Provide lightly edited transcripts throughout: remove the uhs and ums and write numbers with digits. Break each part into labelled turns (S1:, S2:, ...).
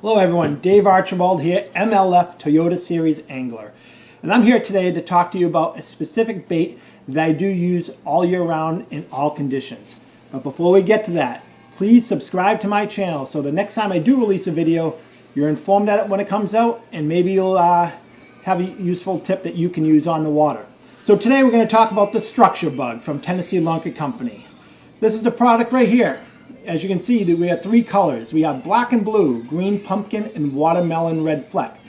S1: Hello everyone, Dave Archibald here, MLF Toyota Series Angler. And I'm here today to talk to you about a specific bait that I do use all year round in all conditions. But before we get to that, please subscribe to my channel so the next time I do release a video, you're informed at it when it comes out, and maybe you'll have a useful tip that you can use on the water. So today we're going to talk about the Structure Bug from Tennessee Lunker Company. This is the product right here. As you can see, we have three colors. We have black and blue, green pumpkin, and watermelon red fleck.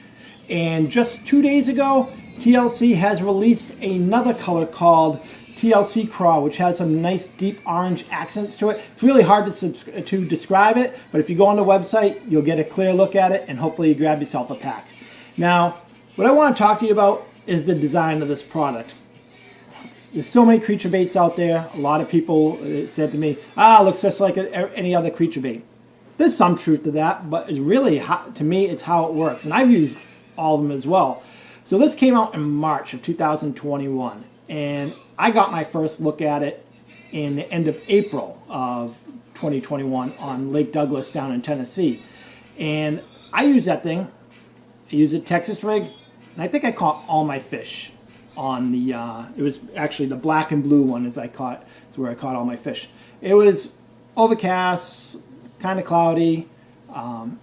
S1: And just 2 days ago, TLC has released another color called TLC Craw, which has some nice deep orange accents to it. It's really hard to describe it, but if you go on the website, you'll get a clear look at it, and hopefully you grab yourself a pack. Now, what I want to talk to you about is the design of this product. There's so many creature baits out there. A lot of people said to me, it looks just like any other creature bait. There's some truth to that, but it's really, to me, it's how it works. And I've used all of them as well. So this came out in March of 2021. And I got my first look at it in the end of April of 2021 on Lake Douglas down in Tennessee. And I use that thing. I use a Texas rig. And I think I caught all my fish on the, it was actually the black and blue one is where I caught all my fish. It was overcast, kind of cloudy, and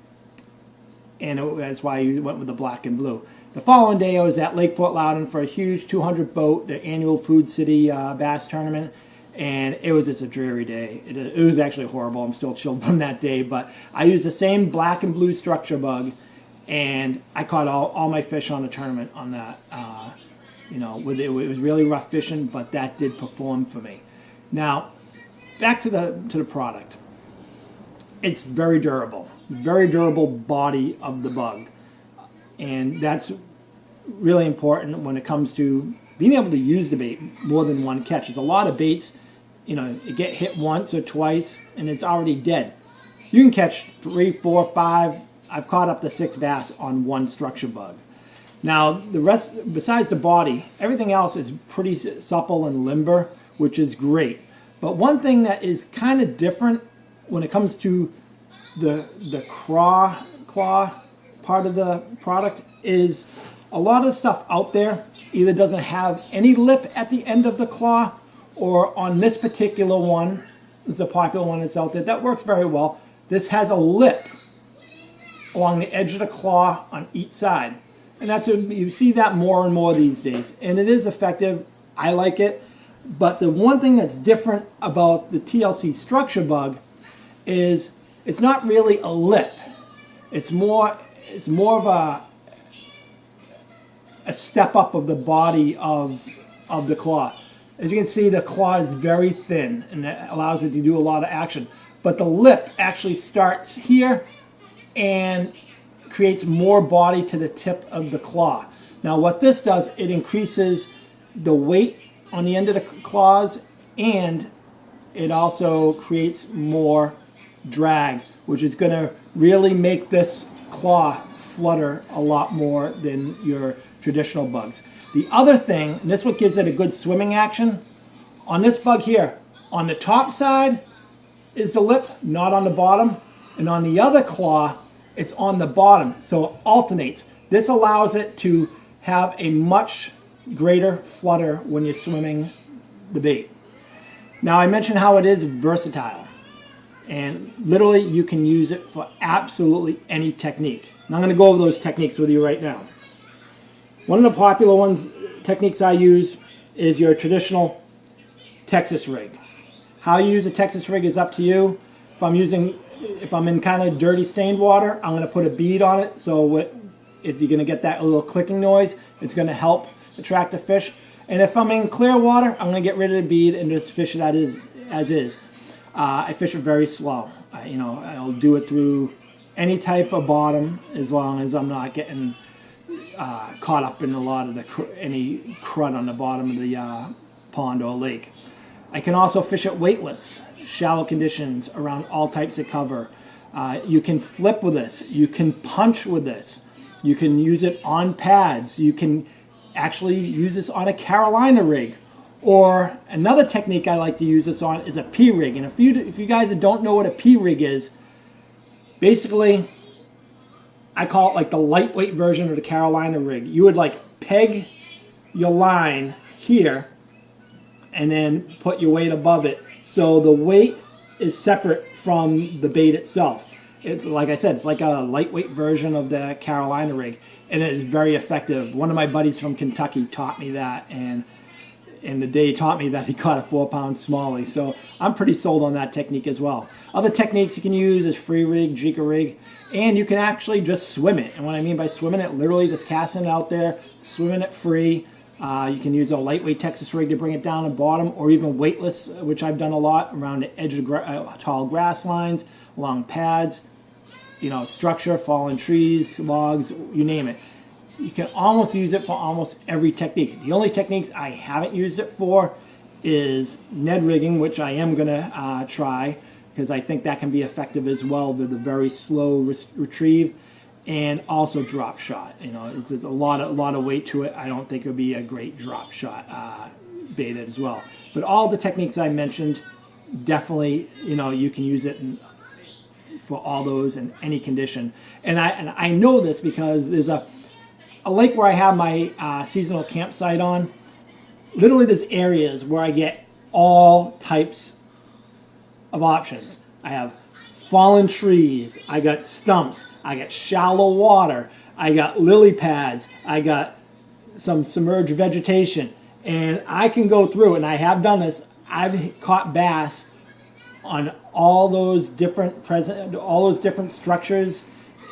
S1: that's why I went with the black and blue. The following day I was at Lake Fort Loudon for a huge 200 boat, the annual Food City bass tournament, and it was just a dreary day. It was actually horrible. I'm still chilled from that day, but I used the same black and blue Structure Bug, and I caught all my fish on the tournament on that. It was really rough fishing, but that did perform for me. Now, back to the product. It's very durable body of the bug, and that's really important when it comes to being able to use the bait more than one catch. There's a lot of baits, you get hit once or twice, and it's already dead. You can catch 3, 4, 5. I've caught up to 6 bass on one Structure Bug. Now, the rest, besides the body, everything else is pretty supple and limber, which is great. But one thing that is kind of different when it comes to the claw part of the product is a lot of stuff out there either doesn't have any lip at the end of the claw, or on this particular one, it's a popular one that's out there, that works very well. This has a lip along the edge of the claw on each side. And you see that more and more these days. And it is effective. I like it. But the one thing that's different about the TLC Structure Bug is it's not really a lip. It's more of a step up of the body of the claw. As you can see, the claw is very thin, and that allows it to do a lot of action. But the lip actually starts here and creates more body to the tip of the claw. Now what this does, it increases the weight on the end of the claws, and it also creates more drag, which is going to really make this claw flutter a lot more than your traditional bugs. The other thing, and this is what gives it a good swimming action, on this bug here, on the top side is the lip, not on the bottom, and on the other claw, it's on the bottom, so it alternates. This allows it to have a much greater flutter when you're swimming the bait. Now, I mentioned how it is versatile, and literally you can use it for absolutely any technique. And I'm going to go over those techniques with you right now. One of the popular techniques I use is your traditional Texas rig. How you use a Texas rig is up to you. If I'm in kind of dirty stained water, I'm going to put a bead on it, so if you're going to get that little clicking noise, it's going to help attract the fish. And if I'm in clear water, I'm going to get rid of the bead and just fish it as is. I fish it very slow. I'll do it through any type of bottom as long as I'm not getting caught up in a lot of any crud on the bottom of the pond or lake. I can also fish it weightless, shallow conditions around all types of cover. You can flip with this. You can punch with this. You can use it on pads. You can actually use this on a Carolina rig. Or another technique I like to use this on is a P-rig. And if you guys don't know what a P-rig is, basically I call it like the lightweight version of the Carolina rig. You would like peg your line here and then put your weight above it. So the weight is separate from the bait itself. It's like I said, it's like a lightweight version of the Carolina rig, and it is very effective. One of my buddies from Kentucky taught me that, and the day he taught me that, he caught a 4-pound smallie. So I'm pretty sold on that technique as well. Other techniques you can use is free rig, jika rig, and you can actually just swim it. And what I mean by swimming it, literally just casting it out there, swimming it free. You can use a lightweight Texas rig to bring it down to bottom, or even weightless, which I've done a lot around the edge of tall grass lines, along pads, structure, fallen trees, logs, you name it. You can almost use it for almost every technique. The only techniques I haven't used it for is Ned rigging, which I am going to try, because I think that can be effective as well with a very slow retrieve, and also drop shot. It's a lot of weight to it. I don't think it would be a great drop shot bait as well. But all the techniques I mentioned, definitely, you can use it for all those in any condition. And I know this because there's a lake where I have my seasonal campsite on. Literally, there's areas where I get all types of options. I have fallen trees, I got stumps, I got shallow water, I got lily pads, I got some submerged vegetation, and I can go through, and I have done this. I've caught bass on all those different structures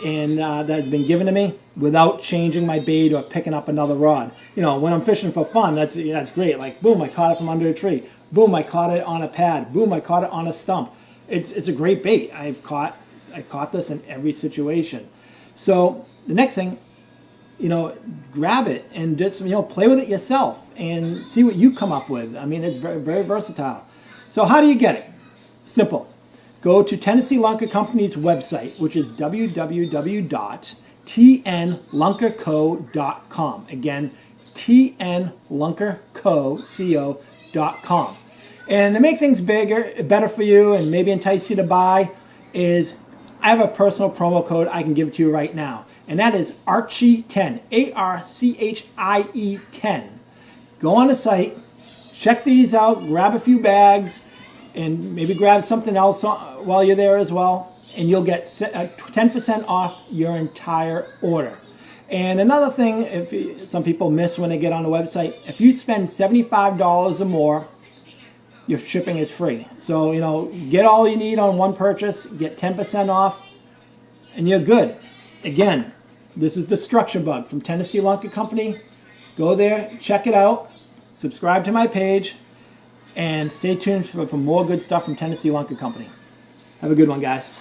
S1: and that's been given to me without changing my bait or picking up another rod. When I'm fishing for fun, that's great. Like, boom, I caught it from under a tree. Boom, I caught it on a pad. Boom, I caught it on a stump. It's a great bait. I caught this in every situation. So the next thing, grab it and just play with it yourself and see what you come up with. I mean, it's very, very versatile. So how do you get it? Simple. Go to Tennessee Lunker Company's website, which is www.tnlunkerco.com. Again, tnlunkerco.com. And to make things better for you and maybe entice you to buy is I have a personal promo code I can give to you right now. And that is Archie10, ARCHIE 10. Go on the site, check these out, grab a few bags, and maybe grab something else while you're there as well, and you'll get 10% off your entire order. And another thing, some people miss when they get on the website, if you spend $75 or more, your shipping is free. So, get all you need on one purchase, get 10% off, and you're good. Again, this is the Structure Bug from Tennessee Lunker Company. Go there, check it out, subscribe to my page, and stay tuned for more good stuff from Tennessee Lunker Company. Have a good one, guys.